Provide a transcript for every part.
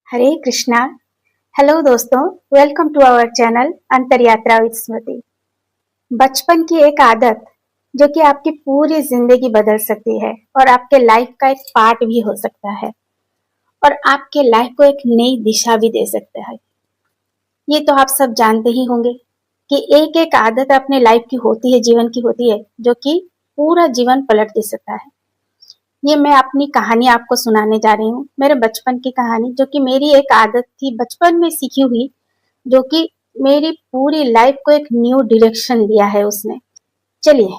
हरे Krishna. Hello दोस्तों, welcome to our channel अंतर यात्रा विद स्मृति। बचपन की एक आदत जो कि आपकी पूरी जिंदगी बदल सकती है और आपके लाइफ का एक पार्ट भी हो सकता है और आपके लाइफ को एक नई दिशा भी दे सकता है। ये तो आप सब जानते ही होंगे कि एक एक आदत अपने लाइफ की होती है, जीवन की होती है, जो कि पूरा जीवन पलट दे सकता है। ये मैं अपनी कहानी आपको सुनाने जा रही हूँ, मेरे बचपन की कहानी, जो कि मेरी एक आदत थी बचपन में सीखी हुई, जो कि मेरी पूरी लाइफ को एक न्यू डायरेक्शन दिया है उसने। चलिए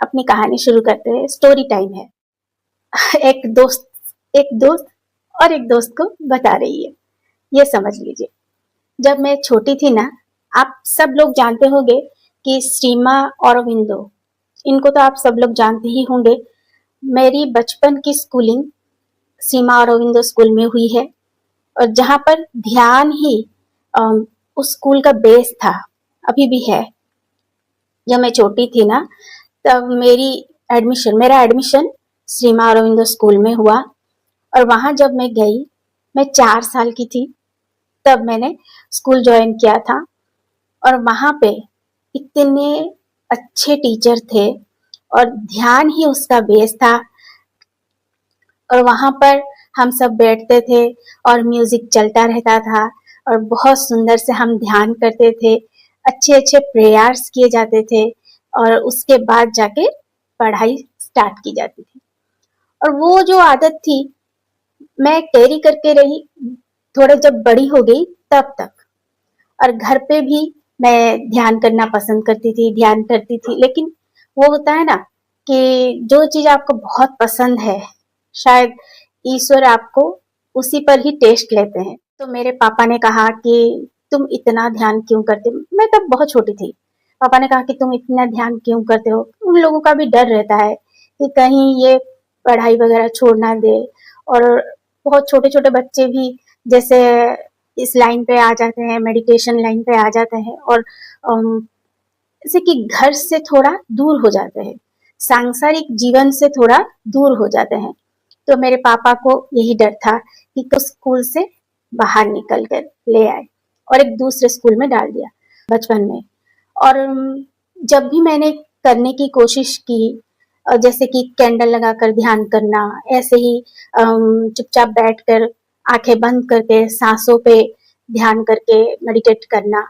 अपनी कहानी शुरू करते हैं। स्टोरी टाइम है। एक दोस्त और एक दोस्त को बता रही है। ये समझ लीजिए, जब मैं छोटी थी ना, आप सब लोग जानते होंगे कि सीमा अरविंदो, इनको तो आप सब लोग जानते ही होंगे। मेरी बचपन की स्कूलिंग सीमा अरविंदो स्कूल में हुई है और जहाँ पर ध्यान ही उस स्कूल का बेस था, अभी भी है। जब मैं छोटी थी ना, तब मेरा एडमिशन सीमा अरविंदो स्कूल में हुआ और वहां जब मैं गई, मैं 4 साल की थी, तब मैंने स्कूल ज्वाइन किया था। और वहां पे इतने अच्छे टीचर थे और ध्यान ही उसका बेस था। और वहां पर हम सब बैठते थे और म्यूजिक चलता रहता था और बहुत सुंदर से हम ध्यान करते थे। अच्छे अच्छे प्रेयर्स किए जाते थे और उसके बाद जाके पढ़ाई स्टार्ट की जाती थी। और वो जो आदत थी, मैं कैरी करके रही थोड़े जब बड़ी हो गई तब तक। और घर पे भी मैं ध्यान करना पसंद करती थी, ध्यान करती थी। लेकिन वो होता है ना कि जो चीज आपको बहुत पसंद है, शायद ईश्वर आपको उसी पर ही टेस्ट लेते हैं। तो मेरे पापा ने कहा कि तुम इतना ध्यान क्यों करते हो। मैं तब बहुत छोटी थी। पापा ने कहा कि तुम इतना ध्यान क्यों करते हो। उन लोगों का भी डर रहता है कि कहीं ये पढ़ाई वगैरह छोड़ ना दे। और बहुत छोटे छोटे बच्चे भी जैसे इस लाइन पे आ जाते हैं, मेडिटेशन लाइन पे आ जाते हैं और जैसे कि घर से थोड़ा दूर हो जाते हैं, सांसारिक जीवन से थोड़ा दूर हो जाते हैं। तो मेरे पापा को यही डर था कि तो स्कूल से बाहर निकल कर ले आए और एक दूसरे स्कूल में डाल दिया बचपन में। और जब भी मैंने करने की कोशिश की, जैसे कि कैंडल लगाकर ध्यान करना, ऐसे ही चुपचाप बैठकर आंखें बंद करके सांसों पे ध्यान करके मेडिटेट करना,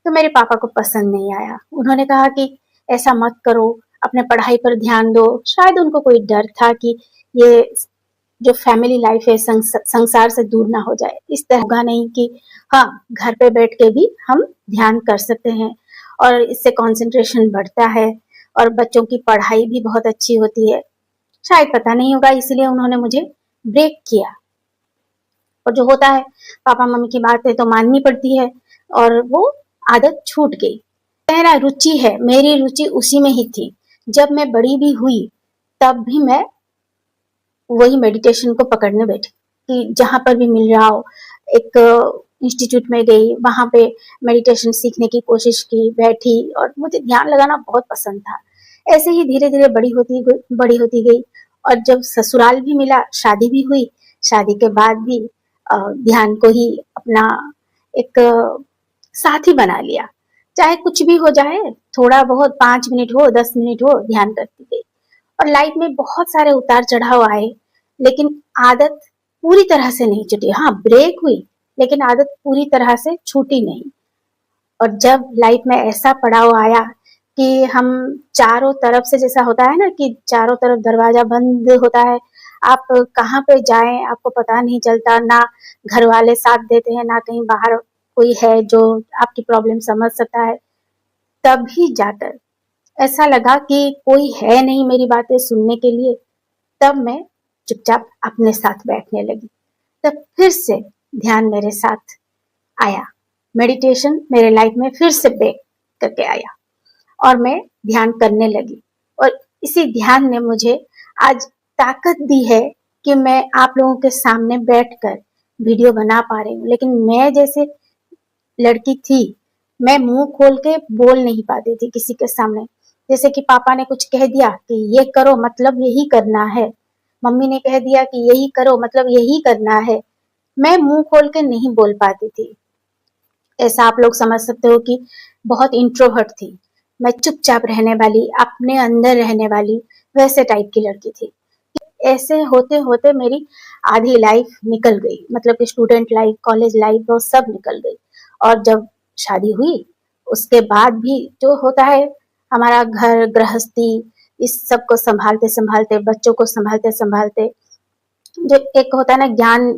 तो मेरे पापा को पसंद नहीं आया। उन्होंने कहा कि ऐसा मत करो, अपने पढ़ाई पर ध्यान दो। शायद उनको कोई डर था कि ये जो फैमिली लाइफ है संसार से दूर ना हो जाए। इस तरह होगा नहीं कि हाँ, घर पे बैठ के भी हम ध्यान कर सकते हैं और इससे कंसंट्रेशन बढ़ता है और बच्चों की पढ़ाई भी बहुत अच्छी होती है। शायद पता नहीं होगा, इसलिए उन्होंने मुझे ब्रेक किया। और जो होता है, पापा मम्मी की बात है तो माननी पड़ती है और वो आदत छूट गई। मेरा रुचि है, मेरी रुचि उसी में ही थी। जब मैं बड़ी भी हुई तब भी मैं वही मेडिटेशन को पकड़ने बैठी कि जहां पर भी मिल रहा हो। एक इंस्टीट्यूट में गई, वहां पे मेडिटेशन सीखने की कोशिश की, बैठी और मुझे ध्यान लगाना बहुत पसंद था। ऐसे ही धीरे धीरे बड़ी होती गई। और जब ससुराल भी मिला, शादी भी हुई, शादी के बाद भी ध्यान को ही अपना एक साथी बना लिया। चाहे कुछ भी हो जाए, थोड़ा बहुत 5 मिनट हो, 10 मिनट हो, ध्यान करती गई। और लाइफ में बहुत सारे उतार चढ़ाव आए, लेकिन आदत पूरी तरह से नहीं छूटी। हाँ, ब्रेक हुई, लेकिन आदत पूरी तरह से छूटी नहीं। और जब लाइफ में ऐसा पड़ाव आया कि हम चारों तरफ से, जैसा होता है ना कि चारों तरफ दरवाजा बंद होता है, आप कहाँ पे जाएं आपको पता नहीं चलता, ना घर वाले साथ देते हैं, ना कहीं बाहर कोई है जो आपकी प्रॉब्लम समझ सकता है, तभी जाकर ऐसा लगा कि कोई है नहीं मेरी बातें सुनने के लिए। तब मैं चुपचाप अपने साथ बैठने लगी। तब फिर से ध्यान मेरे साथ आया, मेडिटेशन मेरे लाइफ में फिर से बैक करके आया और मैं ध्यान करने लगी। और इसी ध्यान ने मुझे आज ताकत दी है कि मैं आप लोगों के सामने बैठकर वीडियो बना पा रही हूँ। लेकिन मैं जैसे लड़की थी, मैं मुंह खोल के बोल नहीं पाती थी किसी के सामने। जैसे कि पापा ने कुछ कह दिया कि ये करो मतलब यही करना है, मम्मी ने कह दिया कि यही करो मतलब यही करना है, मैं मुंह खोल के नहीं बोल पाती थी। ऐसा आप लोग समझ सकते हो कि बहुत इंट्रोवर्ट थी। मैं चुपचाप रहने वाली, अपने अंदर रहने वाली, वैसे टाइप की लड़की थी। ऐसे होते होते मेरी आधी लाइफ निकल गई, मतलब कि स्टूडेंट लाइफ, कॉलेज लाइफ, वो सब निकल गई। और जब शादी हुई उसके बाद भी जो होता है, हमारा घर गृहस्थी, इस सब को संभालते संभालते, बच्चों को संभालते संभालते, जो एक होता है ना ज्ञान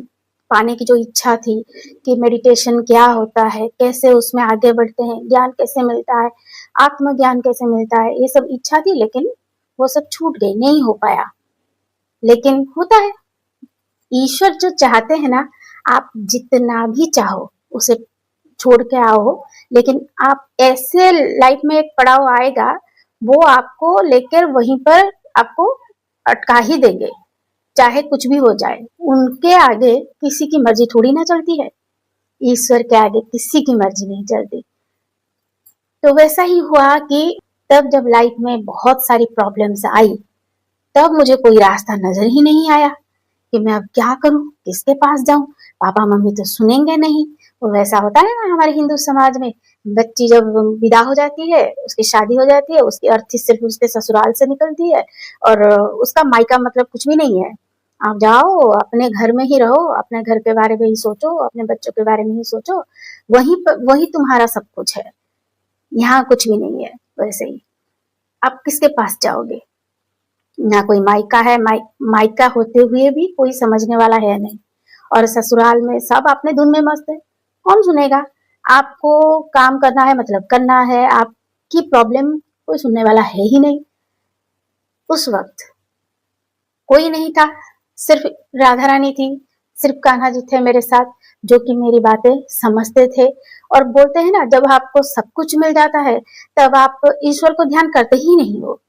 पाने की जो इच्छा थी कि मेडिटेशन क्या होता है, कैसे उसमें आगे बढ़ते हैं, ज्ञान कैसे मिलता है, आत्मज्ञान कैसे मिलता है, ये सब इच्छा थी, लेकिन वो सब छूट गई, नहीं हो पाया। लेकिन होता है, ईश्वर जो चाहते हैं ना, आप जितना भी चाहो उसे छोड़ के आओ, लेकिन आप ऐसे लाइफ में एक पड़ाव आएगा, वो आपको लेकर वहीं पर आपको अटका ही देंगे, चाहे कुछ भी हो जाए। उनके आगे किसी की मर्जी थोड़ी ना चलती है, ईश्वर के आगे किसी की मर्जी नहीं चलती। तो वैसा ही हुआ कि तब जब लाइफ में बहुत सारी प्रॉब्लम्स आई, तब मुझे कोई रास्ता नजर ही नहीं आया कि मैं अब क्या करूं, किसके पास जाऊं, पापा मम्मी तो सुनेंगे नहीं। वो वैसा होता है ना हमारे हिंदू समाज में, बच्ची जब विदा हो जाती है, उसकी शादी हो जाती है, उसकी अर्थी सिर्फ उसके ससुराल से निकलती है, और उसका मायका मतलब कुछ भी नहीं है। आप जाओ, अपने घर में ही रहो, अपने घर के बारे में ही सोचो, अपने बच्चों के बारे में ही सोचो, वही वही तुम्हारा सब कुछ है, यहाँ कुछ भी नहीं है। वैसे ही आप किसके पास जाओगे, ना कोई मायका है, मायका होते हुए भी कोई समझने वाला है नहीं, और ससुराल में सब अपने धुन में मस्त है, कौन सुनेगा। आपको काम करना है, मतलब करना है, आपकी प्रॉब्लम कोई सुनने वाला है ही नहीं। उस वक्त कोई नहीं था, सिर्फ राधा रानी थी, सिर्फ कान्हा जी थे मेरे साथ, जो कि मेरी बातें समझते थे। और बोलते हैं ना, जब आपको सब कुछ मिल जाता है तब आप ईश्वर को ध्यान करते ही नहीं हो,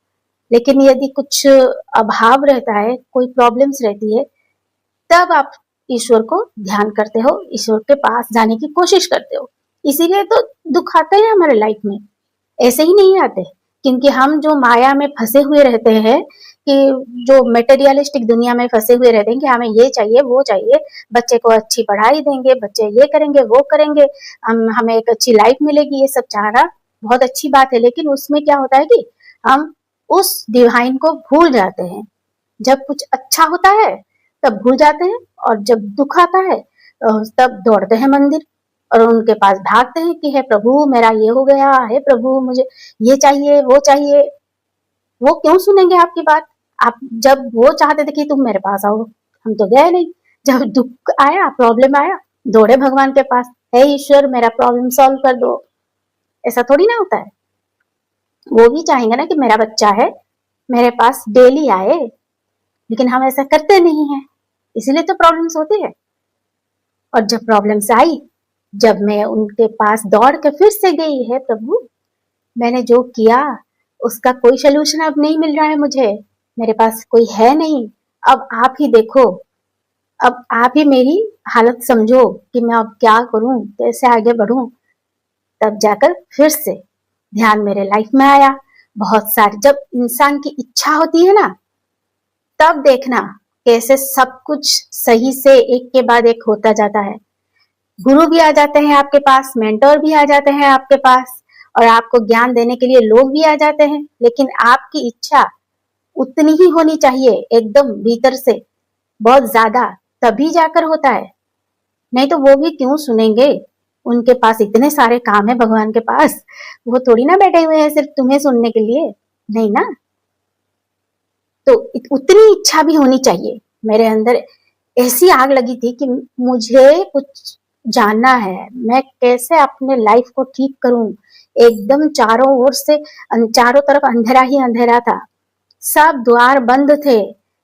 लेकिन यदि कुछ अभाव रहता है, कोई प्रॉब्लम्स रहती है, तब आप ईश्वर को ध्यान करते हो, ईश्वर के पास जाने की कोशिश करते हो। इसीलिए तो दुख आते हैं हमारे लाइफ में, ऐसे ही नहीं आते, क्योंकि हम जो माया में फंसे हुए रहते हैं, कि जो मेटेरियलिस्टिक दुनिया में फंसे हुए रहते हैं कि हमें ये चाहिए वो चाहिए, बच्चे को अच्छी पढ़ाई देंगे, बच्चे ये करेंगे वो करेंगे, हमें एक अच्छी लाइफ मिलेगी, ये सब चाहना बहुत अच्छी बात है, लेकिन उसमें क्या होता है कि हम उस डिवाइन को भूल जाते हैं। जब कुछ अच्छा होता है तब भूल जाते हैं, और जब दुख आता है तब दौड़ते हैं मंदिर और उनके पास भागते हैं कि हे प्रभु मेरा ये हो गया है, प्रभु मुझे ये चाहिए वो चाहिए। वो क्यों सुनेंगे आपकी बात, आप जब वो चाहते थे कि तुम मेरे पास आओ, हम तो गए नहीं। जब दुख आया, प्रॉब्लम आया, दौड़े भगवान के पास, हे ईश्वर मेरा प्रॉब्लम सॉल्व कर दो। ऐसा थोड़ी ना होता है, वो भी चाहेंगे ना कि मेरा बच्चा है, मेरे पास डेली आए, लेकिन हम ऐसा करते नहीं है, इसलिए तो प्रॉब्लम्स होती है। और जब प्रॉब्लम्स आई, जब मैं उनके पास दौड़ के फिर से गई, है प्रभु मैंने जो किया उसका कोई सोल्यूशन अब नहीं मिल रहा है मुझे, मेरे पास कोई है नहीं, अब आप ही देखो, अब आप ही मेरी हालत समझो कि मैं अब क्या करूं, कैसे आगे बढ़ूं। तब जाकर फिर से ध्यान मेरे लाइफ में आया। बहुत सारी, जब इंसान की इच्छा होती है ना, तब देखना कैसे सब कुछ सही से एक के बाद एक होता जाता है। गुरु भी आ जाते हैं आपके पास, मेंटोर भी आ जाते हैं आपके पास, और आपको ज्ञान देने के लिए लोग भी आ जाते हैं, लेकिन आपकी इच्छा उतनी ही होनी चाहिए, एकदम भीतर से, बहुत ज्यादा, तभी जाकर होता है। नहीं तो वो भी क्यों सुनेंगे, उनके पास इतने सारे काम है भगवान के पास, वो थोड़ी ना बैठे हुए हैं सिर्फ तुम्हें सुनने के लिए, नहीं ना। तो उतनी इच्छा भी होनी चाहिए। मेरे अंदर ऐसी आग लगी थी कि मुझे कुछ जानना है, मैं कैसे अपने लाइफ को ठीक करूं। एकदम चारों ओर से, चारों तरफ अंधेरा ही अंधेरा था, सब द्वार बंद थे,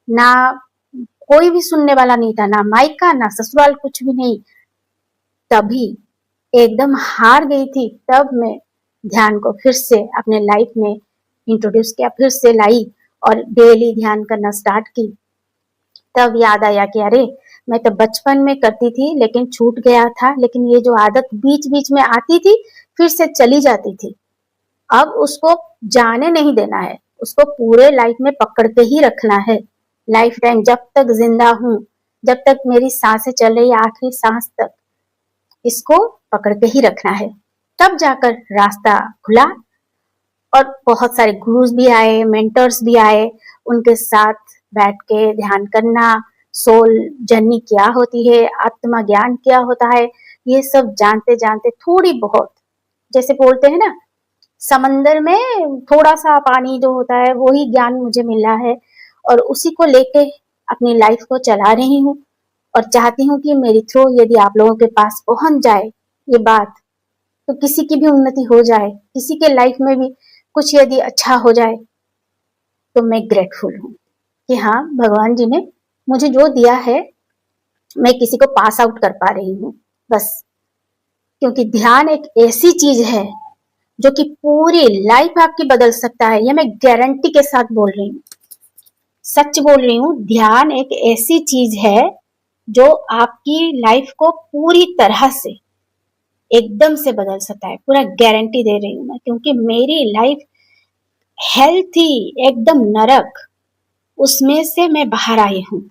ना कोई भी सुनने वाला नहीं था, ना मायका ना ससुराल, कुछ भी नहीं। तभी एकदम हार गई थी, तब मैं ध्यान को फिर से अपने लाइफ में इंट्रोड्यूस किया, फिर से लाई और डेली ध्यान करना स्टार्ट की। तब याद आया कि अरे मैं तो बचपन में करती थी लेकिन छूट गया था, लेकिन ये जो आदत बीच बीच में आती थी फिर से चली जाती थी, अब उसको जाने नहीं देना है, उसको पूरे लाइफ में पकड़ के ही रखना है। लाइफ टाइम जब तक जिंदा हूं जब तक मेरी सांसें चल रही है, आखिरी सांस तक इसको पकड़ के ही रखना है। तब जाकर रास्ता खुला और बहुत सारे गुरुज भी आए, मेंटर्स भी आए, उनके साथ बैठ के ध्यान करना, सोल जर्नी क्या होती है, आत्मा ज्ञान क्या होता है, ये सब जानते जानते थोड़ी बहुत, जैसे बोलते हैं ना, समंदर में थोड़ा सा पानी जो होता है वो ही ज्ञान मुझे मिला है और उसी को लेके अपनी लाइफ को चला रही हूँ और चाहती हूँ कि मेरी थ्रू यदि आप लोगों के पास पहुंच जाए ये बात, तो किसी की भी उन्नति हो जाए, किसी के लाइफ में भी कुछ यदि अच्छा हो जाए, तो मैं ग्रेटफुल हूँ कि हाँ, भगवान जी ने मुझे जो दिया है मैं किसी को पास आउट कर पा रही हूँ बस। क्योंकि ध्यान एक ऐसी चीज है जो कि पूरी लाइफ आपकी बदल सकता है, ये मैं गारंटी के साथ बोल रही हूँ, सच बोल रही हूँ। ध्यान एक ऐसी चीज है जो आपकी लाइफ को पूरी तरह से एकदम से बदल सकता है, पूरा गारंटी दे रही हूँ मैं, क्योंकि मेरी लाइफ हेल्थी एकदम नरक, उसमें से मैं बाहर आई हूँ।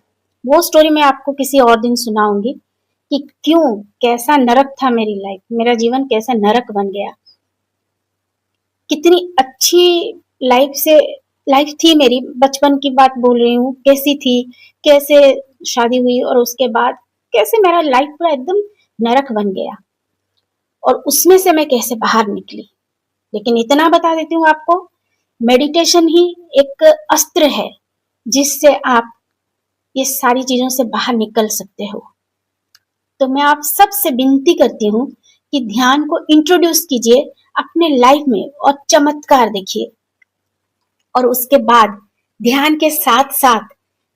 वो स्टोरी मैं आपको किसी और दिन सुनाऊंगी कि क्यों, कैसा नरक था मेरी लाइफ, मेरा जीवन कैसा नरक बन गया, कितनी अच्छी लाइफ से लाइफ थी मेरी। बचपन की बात बोल रही हूँ, कैसी थी, कैसे शादी हुई और उसके बाद कैसे मेरा लाइफ पूरा एकदम नरक बन गया और उसमें से मैं कैसे बाहर निकली। लेकिन इतना बता देती हूँ आपको, मेडिटेशन ही एक अस्त्र है जिससे आप ये सारी चीजों से बाहर निकल सकते हो। तो मैं आप सबसे विनती करती हूँ कि ध्यान को इंट्रोड्यूस कीजिए अपने लाइफ में और चमत्कार देखिए। और उसके बाद ध्यान के साथ साथ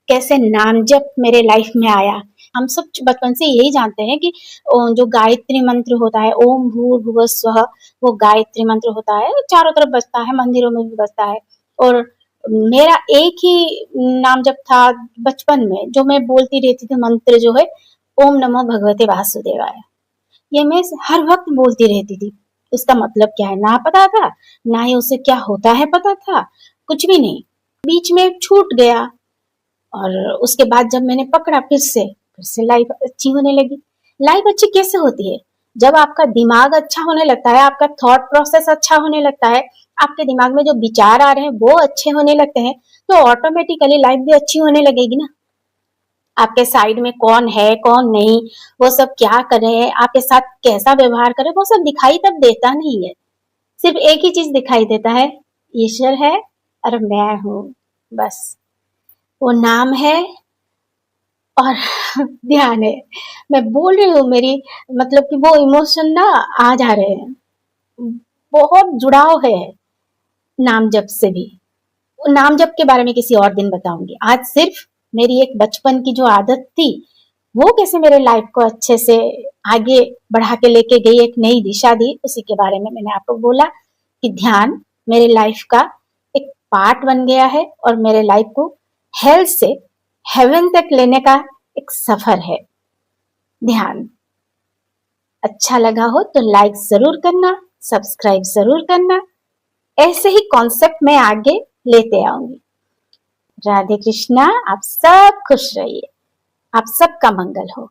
कैसे नाम जप मेरे लाइफ में आया। हम सब बचपन से यही जानते हैं कि जो गायत्री मंत्र होता है, ओम भूर्भुवः स्वः, वो गायत्री मंत्र होता है, चारों तरफ बजता है, मंदिरों में भी बजता है। और मेरा एक ही नाम जप था बचपन में जो मैं बोलती रहती थी, मंत्र जो है ओम नमो भगवते वासुदेवाय, ये मैं हर वक्त बोलती रहती थी। उसका मतलब क्या है ना पता था, ना ही उसे क्या होता है पता था, कुछ भी नहीं। बीच में छूट गया और उसके बाद जब मैंने पकड़ा फिर से लाइफ अच्छी होने लगी। लाइफ अच्छी कैसे होती है? जब आपका दिमाग अच्छा होने लगता है, आपका थॉट प्रोसेस अच्छा होने लगता है, आपके दिमाग में जो विचार आ रहे हैं वो अच्छे होने लगते हैं, तो ऑटोमेटिकली लाइफ भी अच्छी होने लगेगी ना। आपके साइड में कौन है कौन नहीं, वो सब क्या कर रहे हैं, आपके साथ कैसा व्यवहार करे, वो सब दिखाई तब देता नहीं है। सिर्फ एक ही चीज दिखाई देता है, ईश्वर है और मैं हूँ, बस। वो नाम है और ध्यान है। मैं बोल रही हूँ, मेरी मतलब कि वो इमोशन ना आ जा रहे हैं, बहुत जुड़ाव है नाम जप से भी। नाम जप के बारे में किसी और दिन बताऊंगी। आज सिर्फ मेरी एक बचपन की जो आदत थी वो कैसे मेरे लाइफ को अच्छे से आगे बढ़ा के लेके गई, एक नई दिशा दी, उसी के बारे में मैंने आपको बोला कि ध्यान मेरे लाइफ का एक पार्ट बन गया है और मेरे लाइफ को हेल्थ से हेवन तक लेने का एक सफर है। ध्यान अच्छा लगा हो तो लाइक जरूर करना, सब्सक्राइब जरूर करना। ऐसे ही कॉन्सेप्ट मैं आगे लेते आऊंगी। राधे कृष्णा। आप सब खुश रहिए, आप सबका मंगल हो।